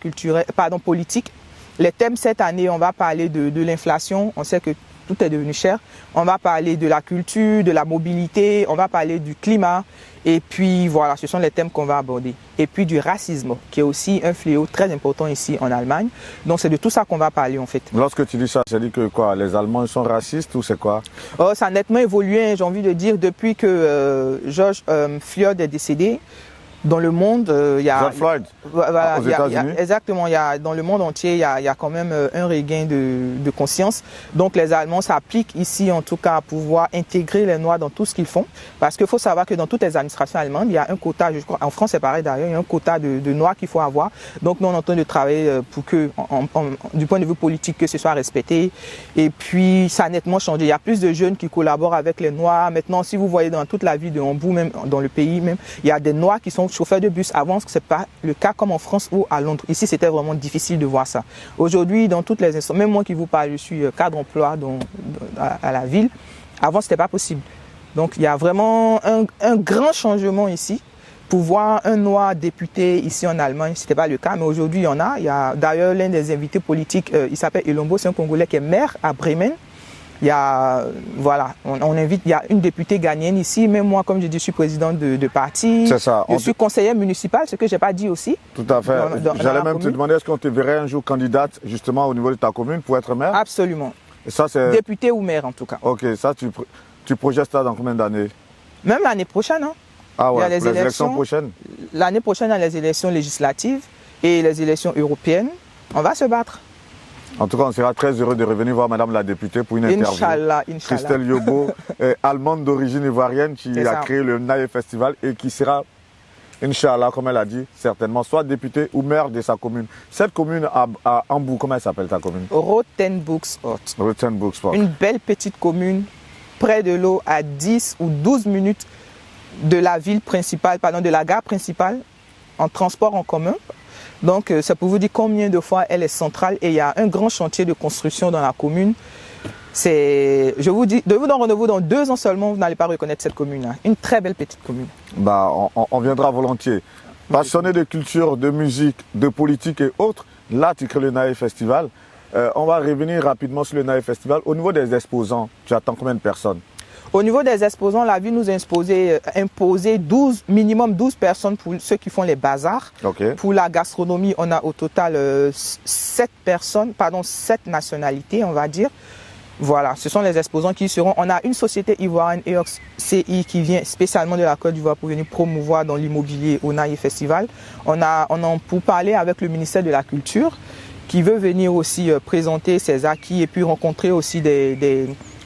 politique. Les thèmes cette année, on va parler de l'inflation. On sait que tout est devenu cher. On va parler de la culture, de la mobilité, on va parler du climat. Et puis voilà, ce sont les thèmes qu'on va aborder. Et puis du racisme, qui est aussi un fléau très important ici en Allemagne. Donc c'est de tout ça qu'on va parler en fait. Lorsque tu dis ça, ça dit que quoi? Les Allemands sont racistes ou c'est quoi? Ça a nettement évolué, j'ai envie de dire, depuis que George Floyd est décédé. Dans le monde, il y a... George Floyd, voilà, aux États-Unis. Exactement, dans le monde entier, il y a quand même un regain de conscience. Donc les Allemands s'appliquent ici, en tout cas, à pouvoir intégrer les Noirs dans tout ce qu'ils font. Parce qu'il faut savoir que dans toutes les administrations allemandes, il y a un quota, je crois, en France c'est pareil d'ailleurs, il y a un quota de Noirs qu'il faut avoir. Donc nous, on est en train de travailler pour que, du point de vue politique, que ce soit respecté. Et puis, ça a nettement changé. Il y a plus de jeunes qui collaborent avec les Noirs. Maintenant, si vous voyez dans toute la ville de Hambourg, même dans le pays même, il y a des Noirs qui sont chauffeurs de bus. Avant, ce n'est pas le cas comme en France ou à Londres. Ici, c'était vraiment difficile de voir ça. Aujourd'hui, dans toutes les instances, même moi qui vous parle, je suis cadre emploi à la ville. Avant, ce n'était pas possible. Donc, il y a vraiment un grand changement ici. pour voir un noir député ici en Allemagne, ce n'était pas le cas, mais aujourd'hui il y en a. Il y a d'ailleurs l'un des invités politiques, il s'appelle Elombo, c'est un Congolais qui est maire à Bremen. Il y a, voilà, on invite, il y a une députée ghanéenne ici, même moi, comme je dis, je suis présidente de parti. C'est ça. Je suis conseillère municipale, ce que je n'ai pas dit aussi. Tout à fait. J'allais même te demander, est-ce qu'on te verrait un jour candidate justement au niveau de ta commune pour être maire? Absolument. Et ça, c'est... Député ou maire en tout cas. Ok, ça tu projettes ça dans combien d'années? Même l'année prochaine, hein. Ah ouais, il y a les élections prochaines? L'année prochaine, il y a les élections législatives et les élections européennes. On va se battre. En tout cas, on sera très heureux de revenir voir Madame la députée pour une interview. Inch'Allah. Christelle Yobo, allemande d'origine ivoirienne, qui a créé le Naye Festival et qui sera, Inch'Allah, comme elle a dit, certainement, soit députée ou maire de sa commune. Cette commune à Hambourg, comment elle s'appelle ta commune? Rothenburgsort. Rothenburgsort. Une belle petite commune, près de l'eau, à 10 ou 12 minutes de la ville principale, pardon, de la gare principale, en transport en commun. Donc, c'est pour vous dire combien de fois elle est centrale et il y a un grand chantier de construction dans la commune. Je vous dis, de vous donner rendez-vous dans 2 ans seulement, vous n'allez pas reconnaître cette commune-là. Une très belle petite commune. Bah, on viendra volontiers. Passionné de culture, de musique, de politique et autres, là, tu crées le Naye Festival. On va revenir rapidement sur le Naye Festival. Au niveau des exposants, tu attends combien de personnes? Au niveau des exposants, la ville nous a imposé minimum 12 personnes pour ceux qui font les bazars. Okay. Pour la gastronomie, on a au total 7 nationalités, on va dire. Voilà, ce sont les exposants qui seront. On a une société ivoirienne, EOX CI, qui vient spécialement de la Côte d'Ivoire pour venir promouvoir dans l'immobilier au Naye Festival. On a pour parler avec le ministère de la Culture, qui veut venir aussi présenter ses acquis et puis rencontrer aussi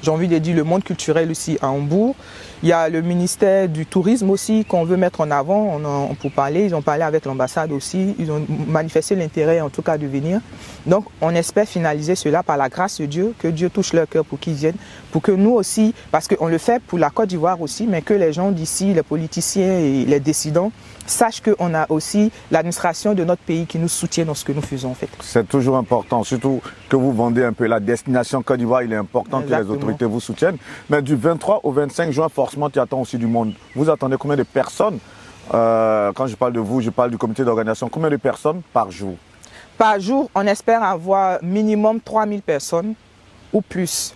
j'ai envie de dire le monde culturel aussi à Hambourg. Il y a le ministère du Tourisme aussi qu'on veut mettre en avant pour parler. Ils ont parlé avec l'ambassade aussi. Ils ont manifesté l'intérêt en tout cas de venir. Donc on espère finaliser cela par la grâce de Dieu, que Dieu touche leur cœur pour qu'ils viennent. Pour que nous aussi, parce qu'on le fait pour la Côte d'Ivoire aussi, mais que les gens d'ici, les politiciens et les décidants, sachent qu'on a aussi l'administration de notre pays qui nous soutient dans ce que nous faisons en fait. C'est toujours important, surtout que vous vendez un peu la destination Côte d'Ivoire. Il est important Exactement. Que les autorités vous soutiennent. Mais du 23 au 25 juin, forcément, tu attends aussi du monde. Vous attendez combien de personnes? Quand je parle de vous, je parle du comité d'organisation. Combien de personnes par jour? Par jour, on espère avoir minimum 3000 personnes ou plus.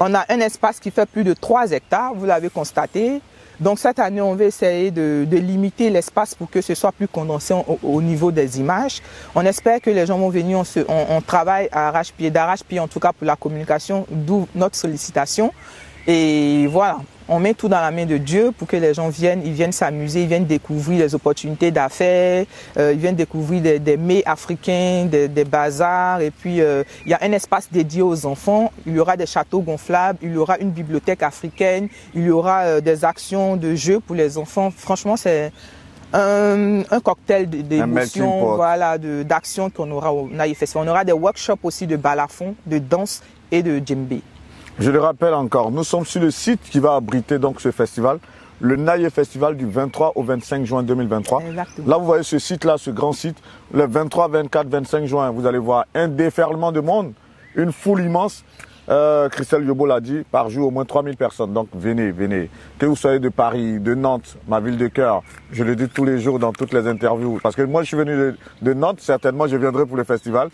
On a un espace qui fait plus de 3 hectares, vous l'avez constaté. Donc cette année, on va essayer de limiter l'espace pour que ce soit plus condensé au niveau des images. On espère que les gens vont venir, on travaille d'arrache-pied en tout cas pour la communication, d'où notre sollicitation. Et voilà, on met tout dans la main de Dieu pour que les gens ils viennent s'amuser, ils viennent découvrir les opportunités d'affaires, ils viennent découvrir des mets africains, des bazars. Et puis, il y a un espace dédié aux enfants. Il y aura des châteaux gonflables, il y aura une bibliothèque africaine, il y aura des actions de jeux pour les enfants. Franchement, c'est un cocktail d'émotions, voilà, d'actions qu'on aura au Naye Festival. On aura des workshops aussi de balafon, de danse et de djembé. Je le rappelle encore, nous sommes sur le site qui va abriter donc ce festival, le Naye Festival du 23 au 25 juin 2023. Exactement. Là, vous voyez ce site-là, ce grand site, le 23, 24, 25 juin, vous allez voir un déferlement de monde, une foule immense. Christelle Yobo l'a dit, par jour au moins 3000 personnes. Donc venez, venez. Que vous soyez de Paris, de Nantes, ma ville de cœur, je le dis tous les jours dans toutes les interviews. Parce que moi, je suis venu de Nantes, certainement je viendrai pour le festival.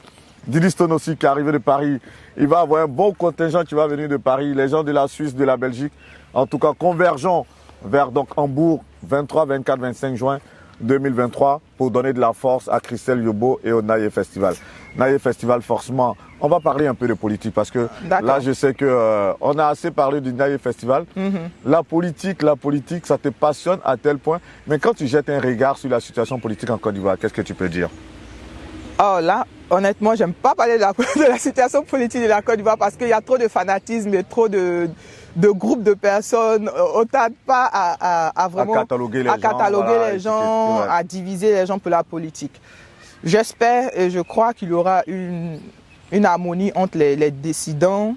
Didi Stone aussi qui est arrivé de Paris, il va avoir un bon contingent qui va venir de Paris, les gens de la Suisse, de la Belgique, en tout cas convergeons vers donc Hambourg 23, 24, 25 juin 2023 pour donner de la force à Christelle Yobo et au Naye Festival. Naye Festival, forcément, on va parler un peu de politique parce que là je sais que on a assez parlé du Naye Festival. La politique, ça te passionne à tel point, mais quand tu jettes un regard sur la situation politique en Côte d'Ivoire, qu'est-ce que tu peux dire? Oh là, honnêtement, j'aime pas parler de la situation politique de la Côte d'Ivoire parce qu'il y a trop de fanatisme et trop de groupes de personnes. On t'aide pas à vraiment cataloguer les gens, à diviser les gens pour la politique. J'espère et je crois qu'il y aura une harmonie entre les décidants,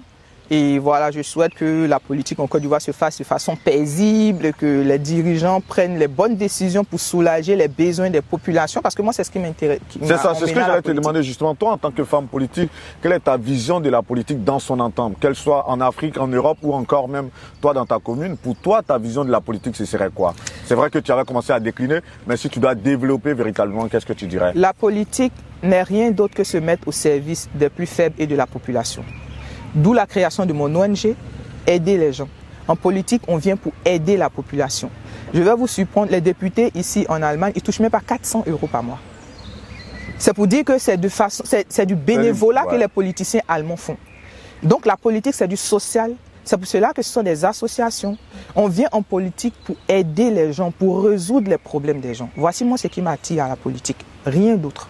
Et voilà, je souhaite que la politique en Côte d'Ivoire se fasse de façon paisible, que les dirigeants prennent les bonnes décisions pour soulager les besoins des populations, parce que moi, c'est ce qui m'intéresse. C'est ça, c'est ce que j'allais te demander justement. Toi, en tant que femme politique, quelle est ta vision de la politique dans son ensemble, qu'elle soit en Afrique, en Europe ou encore même toi dans ta commune? Pour toi, ta vision de la politique, ce serait quoi? C'est vrai que tu avais commencé à décliner, mais si tu dois développer véritablement, qu'est-ce que tu dirais? La politique n'est rien d'autre que se mettre au service des plus faibles et de la population. D'où la création de mon ONG, aider les gens. En politique, on vient pour aider la population. Je vais vous surprendre, les députés ici en Allemagne, ils touchent même pas 400 € par mois. C'est pour dire que c'est du bénévolat que les politiciens allemands font. Donc la politique, c'est du social. C'est pour cela que ce sont des associations. On vient en politique pour aider les gens, pour résoudre les problèmes des gens. Voici moi ce qui m'attire à la politique. Rien d'autre.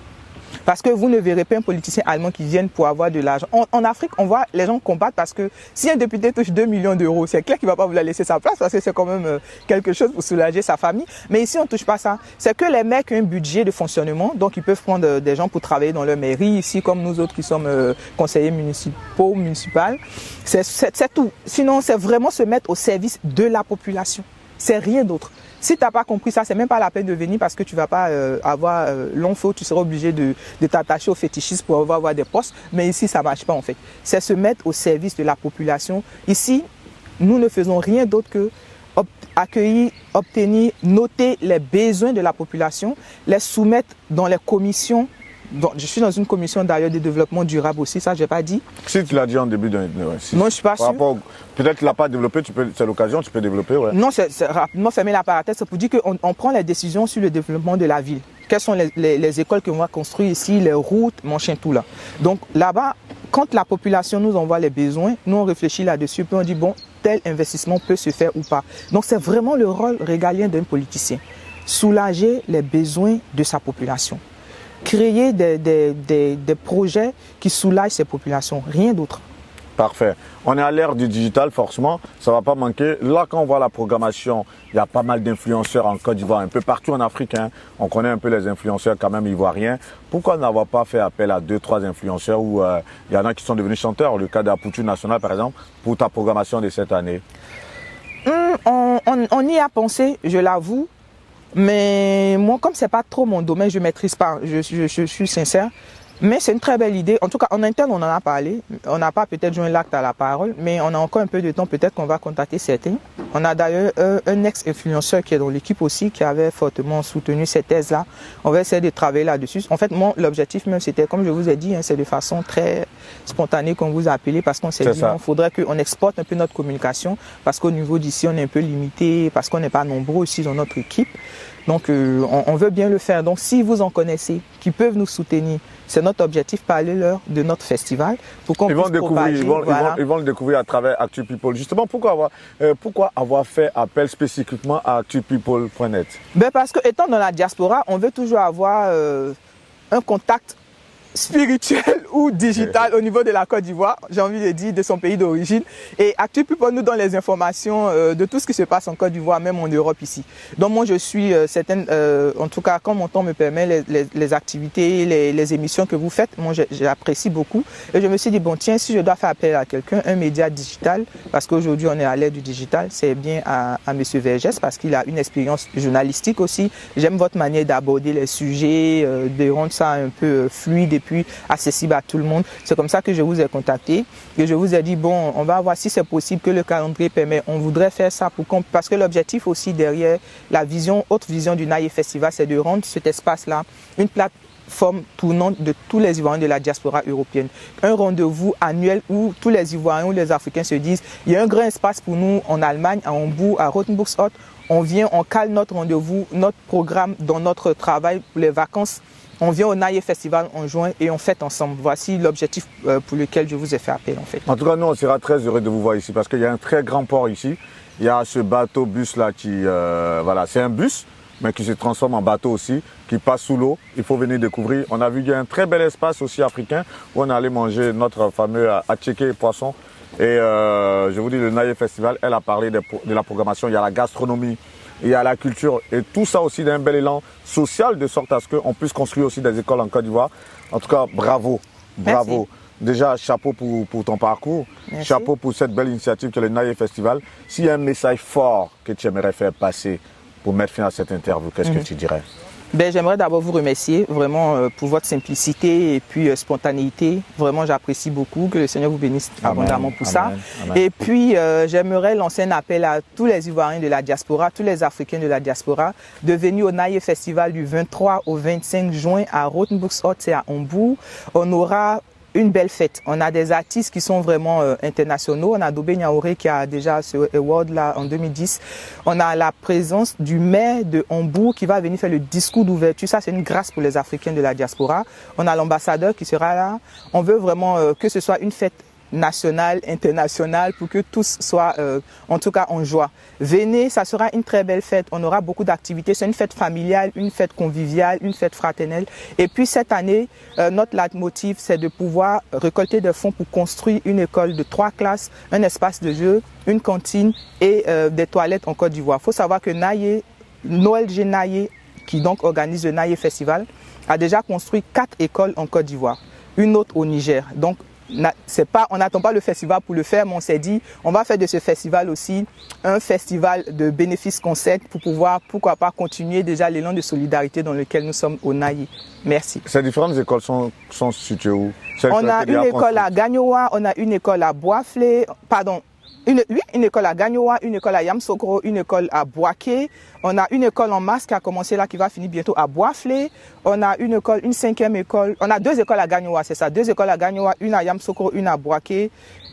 Parce que vous ne verrez pas un politicien allemand qui vienne pour avoir de l'argent. En Afrique, on voit les gens combattre parce que si un député touche 2 millions d'euros, c'est clair qu'il ne va pas vouloir laisser sa place parce que c'est quand même quelque chose pour soulager sa famille. Mais ici, on ne touche pas ça. C'est que les mecs ont un budget de fonctionnement, donc ils peuvent prendre des gens pour travailler dans leur mairie, ici comme nous autres qui sommes conseillers municipaux, municipales. C'est tout. Sinon, c'est vraiment se mettre au service de la population. C'est rien d'autre. Si tu n'as pas compris ça, c'est même pas la peine de venir parce que tu ne vas pas avoir long feu, tu seras obligé de t'attacher au fétichisme pour avoir des postes. Mais ici, ça ne marche pas en fait. C'est se mettre au service de la population. Ici, nous ne faisons rien d'autre que accueillir, obtenir, noter les besoins de la population, les soumettre dans les commissions. Donc, je suis dans une commission d'ailleurs de développement durable aussi, ça je n'ai pas dit. Si tu l'as dit en début de... Si, non, je ne suis pas sûr. Peut-être que tu ne l'as pas développé, c'est l'occasion, tu peux développer. Ouais. Non, c'est rapidement fermer la parenthèse, c'est pour dire qu'on prend les décisions sur le développement de la ville. Quelles sont les écoles qu'on va construire ici, les routes, machin, tout là. Donc là-bas, quand la population nous envoie les besoins, nous on réfléchit là-dessus, puis on dit bon, tel investissement peut se faire ou pas. Donc c'est vraiment le rôle régalien d'un politicien. Soulager les besoins de sa population. Créer des projets qui soulagent ces populations, rien d'autre. Parfait. On est à l'ère du digital, forcément, ça ne va pas manquer. Là, quand on voit la programmation, il y a pas mal d'influenceurs en Côte d'Ivoire, un peu partout en Afrique. Hein. On connaît un peu les influenceurs quand même ivoiriens. Pourquoi n'avoir pas fait appel à 2-3 influenceurs où il y en a qui sont devenus chanteurs, le cas d'Apoutu National par exemple, pour ta programmation de cette année? On y a pensé, je l'avoue. Mais moi, comme c'est pas trop mon domaine, je maîtrise pas, je suis sincère. Mais c'est une très belle idée. En tout cas, en interne, on en a parlé. On n'a pas peut-être joint l'acte à la parole, mais on a encore un peu de temps. Peut-être qu'on va contacter certains. On a d'ailleurs un ex-influenceur qui est dans l'équipe aussi, qui avait fortement soutenu cette thèse-là. On va essayer de travailler là-dessus. En fait, moi, l'objectif même, c'était, comme je vous ai dit, hein, c'est de façon très spontanée qu'on vous a appelé parce qu'on s'est dit, il faudrait qu'on exporte un peu notre communication parce qu'au niveau d'ici, on est un peu limité, parce qu'on n'est pas nombreux ici dans notre équipe. Donc, on veut bien le faire. Donc, si vous en connaissez, qui peuvent nous soutenir, c'est notre objectif, parler-leur de notre festival pour qu'on puisse propager. Ils vont le découvrir à travers Actu People. Justement, pourquoi avoir fait appel spécifiquement à actupeople.net? Parce que étant dans la diaspora, on veut toujours avoir un contact spirituel ou digital au niveau de la Côte d'Ivoire, j'ai envie de dire, de son pays d'origine. Et Actu People nous donne les informations de tout ce qui se passe en Côte d'Ivoire, même en Europe ici. Donc moi je suis certaines, en tout cas quand mon temps me permet, les activités, les émissions que vous faites, moi j'apprécie beaucoup. Et je me suis dit, bon tiens, si je dois faire appel à quelqu'un, un média digital, parce qu'aujourd'hui on est à l'ère du digital, c'est bien à M. Vergès, parce qu'il a une expérience journalistique aussi. J'aime votre manière d'aborder les sujets, de rendre ça un peu fluide et puis accessible à tout le monde. C'est comme ça que je vous ai contacté et je vous ai dit, bon, on va voir si c'est possible que le calendrier permet. On voudrait faire ça parce que l'objectif aussi derrière la vision, autre vision du Naïe Festival, c'est de rendre cet espace-là une plateforme tournante de tous les Ivoiriens de la diaspora européenne. Un rendez-vous annuel où tous les Ivoiriens ou les Africains se disent, il y a un grand espace pour nous en Allemagne, à Hambourg, à Rotenburgsort. On vient, on cale notre rendez-vous, notre programme dans notre travail pour les vacances. On vient au Naïe Festival en juin et on fête ensemble. Voici l'objectif pour lequel je vous ai fait appel en fait. En tout cas, nous, on sera très heureux de vous voir ici parce qu'il y a un très grand port ici. Il y a ce bateau-bus là qui, voilà, c'est un bus, mais qui se transforme en bateau aussi, qui passe sous l'eau. Il faut venir découvrir. On a vu qu'il y a un très bel espace aussi africain où on allait manger notre fameux attiéké poisson. Et je vous dis, le Naïe Festival, elle a parlé de la programmation. Il y a la gastronomie. Il y a la culture et tout ça aussi d'un bel élan social de sorte à ce qu'on puisse construire aussi des écoles en Côte d'Ivoire. En tout cas, bravo, bravo. Merci. déjà, chapeau pour ton parcours. Merci. Chapeau pour cette belle initiative que le Naye Festival. S'il y a un message fort que tu aimerais faire passer pour mettre fin à cette interview, qu'est-ce que tu dirais? Ben, j'aimerais d'abord vous remercier vraiment pour votre simplicité et puis spontanéité. Vraiment, j'apprécie beaucoup. Que le Seigneur vous bénisse abondamment pour ça. Amen. Et puis, j'aimerais lancer un appel à tous les Ivoiriens de la diaspora, tous les Africains de la diaspora, de venir au Naye Festival du 23 au 25 juin à Rotenburgsort et à Hambourg. On aura une belle fête. On a des artistes qui sont vraiment internationaux. On a Dobé Niaouré qui a déjà ce award là en 2010. On a la présence du maire de Hambourg qui va venir faire le discours d'ouverture. Ça, c'est une grâce pour les Africains de la diaspora. On a l'ambassadeur qui sera là. On veut vraiment que ce soit une fête nationale, internationale, pour que tous soient en tout cas en joie. Venez, ça sera une très belle fête. On aura beaucoup d'activités. C'est une fête familiale, une fête conviviale, une fête fraternelle. Et puis cette année, notre leitmotiv, c'est de pouvoir récolter des fonds pour construire une école de 3 classes, un espace de jeu, une cantine et des toilettes en Côte d'Ivoire. Il faut savoir que l'ONG Naye, qui donc organise le Naye Festival, a déjà construit 4 écoles en Côte d'Ivoire, une autre au Niger. Donc, on n'attend pas le festival pour le faire, mais on s'est dit, on va faire de ce festival aussi un festival de bénéfices concept pour pouvoir, pourquoi pas, continuer déjà l'élan de solidarité dans lequel nous sommes au Naye. Merci. Ces différentes écoles sont situées où? On a une école à Gagnoa, on a une école à Boisflé, pardon, une école à Gagnoa, une école à Yamsokro, une école à Boaké. On a une école en masse qui a commencé là, qui va finir bientôt à Boisflé. On a une école, une 5e école. On a 2 écoles à Gagnoa, c'est ça. 2 écoles à Gagnoa, une à Yamsokro, une à Boaké,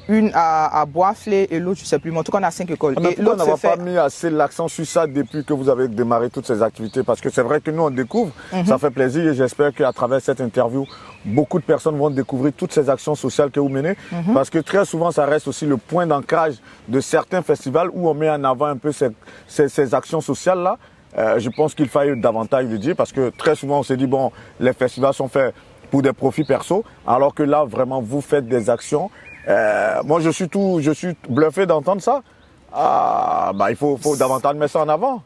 une à Boisflé et l'autre, je ne sais plus. Mais en tout cas, on a 5 écoles. Mais pourquoi on n'a pas mis assez l'accent sur ça depuis que vous avez démarré toutes ces activités? Parce que c'est vrai que nous, on découvre, ça fait plaisir et j'espère qu'à travers cette interview, beaucoup de personnes vont découvrir toutes ces actions sociales que vous menez. Parce que très souvent, ça reste aussi le point d'ancrage de certains festivals où on met en avant un peu ces actions sociales-là. Je pense qu'il faille davantage le dire parce que très souvent, on se dit, bon, les festivals sont faits pour des profits perso, alors que là, vraiment, vous faites des actions. Moi, je suis bluffé d'entendre ça. Il faut davantage mettre ça en avant.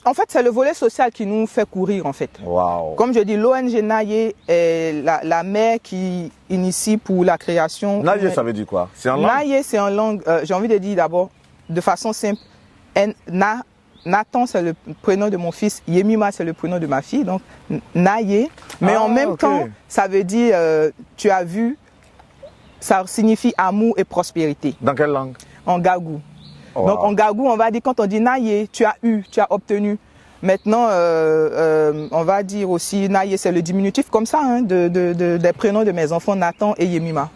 En fait, c'est le volet social qui nous fait courir, en fait. Wow. Comme je dis, l'ONG Naye est la mère qui initie pour la création. Naye, ça veut dire quoi? C'est en langue? Naye, c'est en langue, j'ai envie de dire d'abord, de façon simple, Nathan, c'est le prénom de mon fils, Yemima, c'est le prénom de ma fille, donc Naye. Mais en même temps, ça veut dire, tu as vu, ça signifie amour et prospérité. Dans quelle langue? En gagou. Wow. Donc en gagou, on va dire, quand on dit Naye, tu as eu, tu as obtenu. Maintenant, on va dire aussi, Naye, c'est le diminutif comme ça, hein, des prénoms de mes enfants, Nathan et Yemima.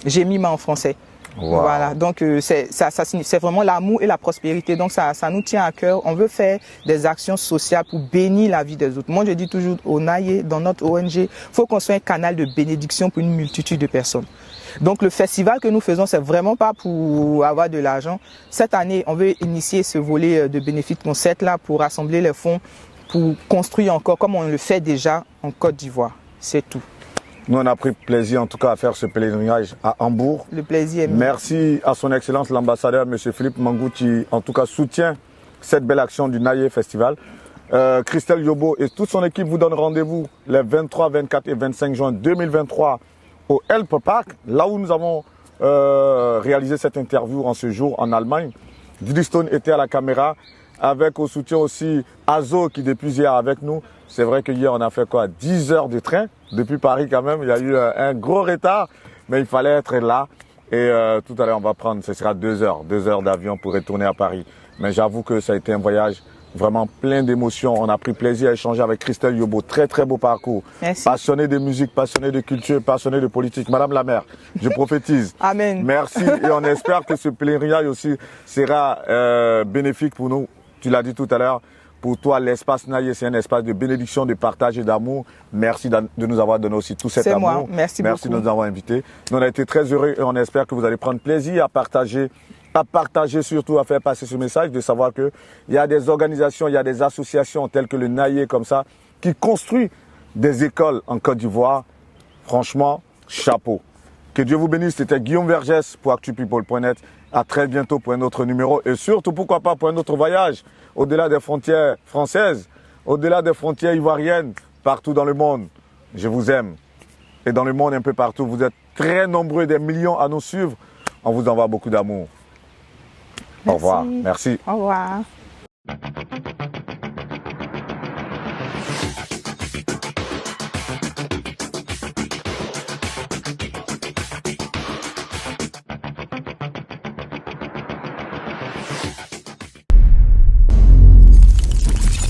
Jemima en français. Wow. Voilà, donc c'est vraiment l'amour et la prospérité. Donc ça nous tient à cœur. On veut faire des actions sociales pour bénir la vie des autres. Moi, je dis toujours au Naye, dans notre ONG, il faut qu'on soit un canal de bénédiction pour une multitude de personnes. Donc le festival que nous faisons, c'est vraiment pas pour avoir de l'argent. Cette année, on veut initier ce volet de bénéfices concept là pour rassembler les fonds pour construire encore comme on le fait déjà en Côte d'Ivoire. C'est tout. Nous, on a pris plaisir en tout cas à faire ce pèlerinage à Hambourg. Le plaisir est mien. Merci à son Excellence l'ambassadeur, M. Philippe Mangou, qui en tout cas soutient cette belle action du Naye Festival. Christelle Yobo et toute son équipe vous donnent rendez-vous les 23, 24 et 25 juin 2023 au Help Park, là où nous avons réalisé cette interview en ce jour en Allemagne. Didi Stone était à la caméra, avec au soutien aussi Azo qui depuis hier avec nous. C'est vrai que hier on a fait quoi, 10 heures de train depuis Paris quand même. Il y a eu un gros retard, mais il fallait être là. Et tout à l'heure on va prendre, ce sera 2 heures d'avion pour retourner à Paris. Mais j'avoue que ça a été un voyage vraiment plein d'émotions. On a pris plaisir à échanger avec Christelle Yobo. Très très beau parcours. Merci. Passionnée de musique, passionnée de culture, passionnée de politique. Madame la maire, je prophétise. Amen. Merci et on espère que ce pèlerinage aussi sera bénéfique pour nous. Tu l'as dit tout à l'heure. Pour toi, l'espace Naye, c'est un espace de bénédiction, de partage et d'amour. Merci de nous avoir donné aussi tout cet amour. C'est moi. Merci beaucoup. De nous avoir invités. Nous, on a été très heureux et on espère que vous allez prendre plaisir à partager surtout, à faire passer ce message, de savoir qu'il y a des organisations, il y a des associations telles que le Naye comme ça, qui construisent des écoles en Côte d'Ivoire. Franchement, chapeau. Que Dieu vous bénisse. C'était Guillaume Vergès pour actupeople.net. À très bientôt pour un autre numéro et surtout, pourquoi pas, pour un autre voyage au-delà des frontières françaises, au-delà des frontières ivoiriennes, partout dans le monde. Je vous aime. et dans le monde un peu partout. Vous êtes très nombreux, des millions à nous suivre. On vous envoie beaucoup d'amour. Au revoir. Merci. Au revoir.